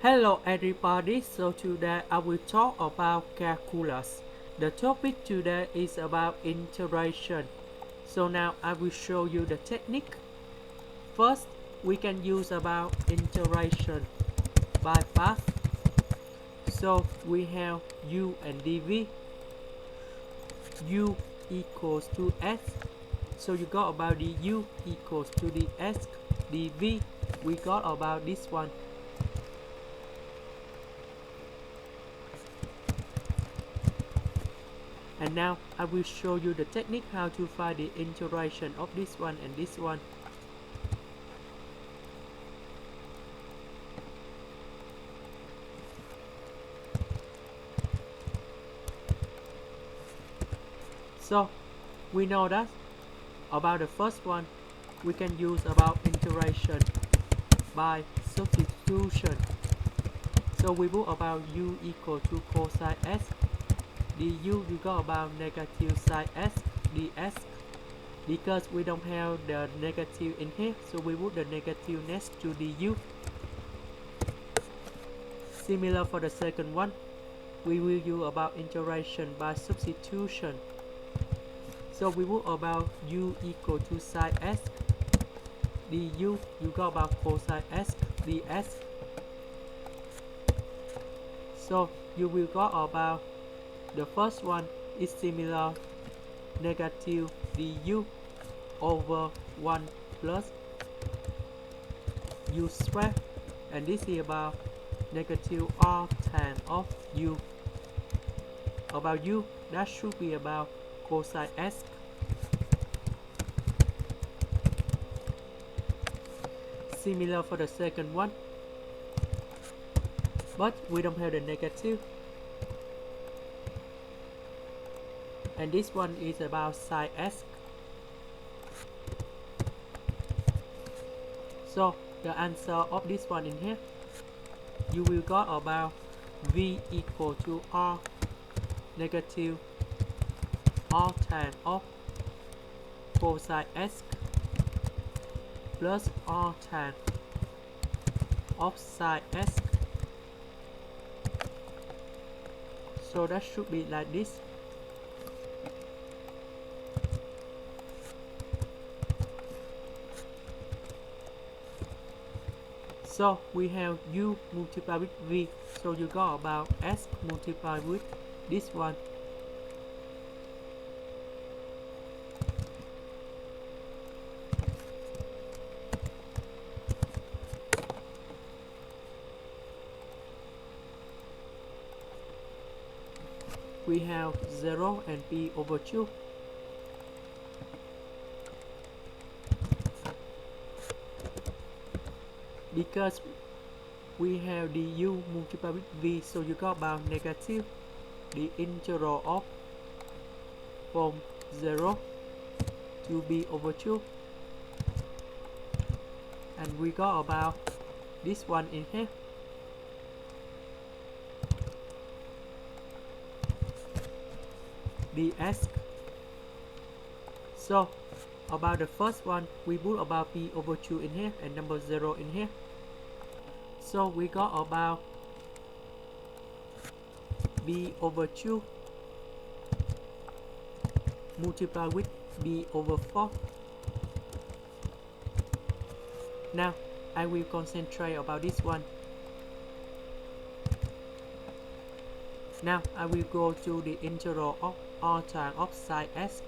Hello everybody, so today I will talk about calculus. The topic today is about integration. So now I will show you the technique. First, we can use about integration by path. So we have u and dv. U equals to s. So you got about the u equals to the s. dv, we got about this one. And now I will show you the technique how to find the integration of this one and this one. So we know that about the first one we can use about integration by substitution. So we put about u equal to cosine s. Du you got about negative sine s ds. Because we don't have the negative in here, so we put the negative next to du. Similar for the second one, we will use about integration by substitution. So we put about u equal to sine s. Du you got about cosine s ds. So you will got about the first one is similar negative du over 1 plus u squared, and this is about negative r tan of u. About u, that should be about cosine s. Similar for the second one, but we don't have the negative. And this one is about sine s. So the answer of this one in here, you will got about v equal to r negative r tan of cosine s plus r tan of sine s. So that should be like this. So we have u multiplied with v, so you got about s multiplied with this one. We have 0 and p over 2. Because we have the u multiplied with v, so you got about negative the integral of from 0 to b over 2, and we got about this one in here. ds. So about the first one, we put about b over 2 in here and number 0 in here. So we got about b over 2 multiplied with b over 4. Now I will concentrate about this one. Now I will go to the integral of r tan of sine s.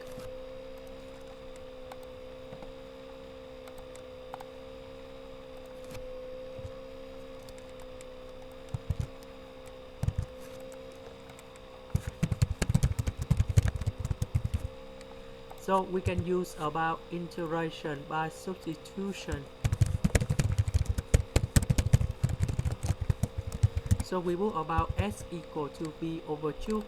So we can use about integration by substitution. So we put about s equal to b over 2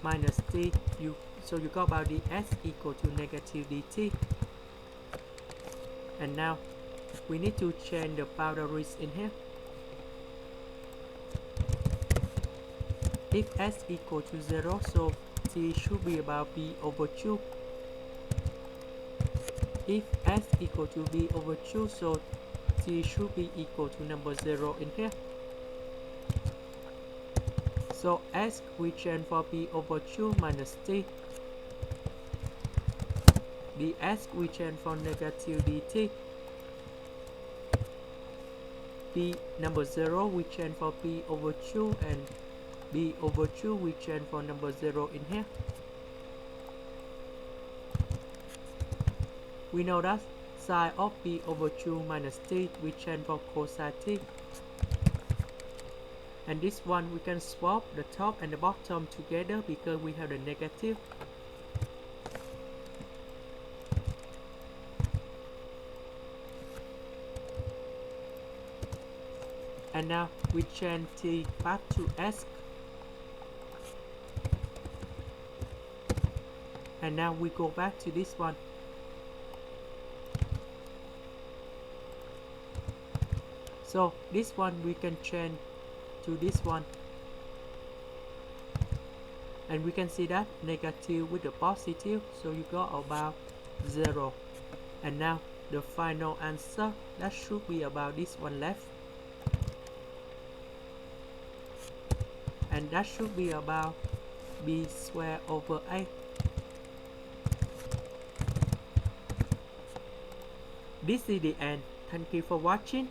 minus t. So you got about the s equal to negative dt. And now we need to change the boundaries in here. If s equal to 0, so t should be about b over 2. If s equal to b over 2, so t should be equal to number 0 in here. So x we change for b over 2 minus t. Dx we change for negative dt. B number 0 we change for b over 2 and b over 2 we change for number 0 in here. We know that sine of b over 2 minus t we change for cosine t. And this one we can swap the top and the bottom together because we have the negative. And now we change t back to s. And now we go back to this one. So this one we can change to this one. And we can see that negative with the positive, so you got about 0. And now the final answer, that should be about this one left. And that should be about b squared over a. This is the end. Thank you for watching.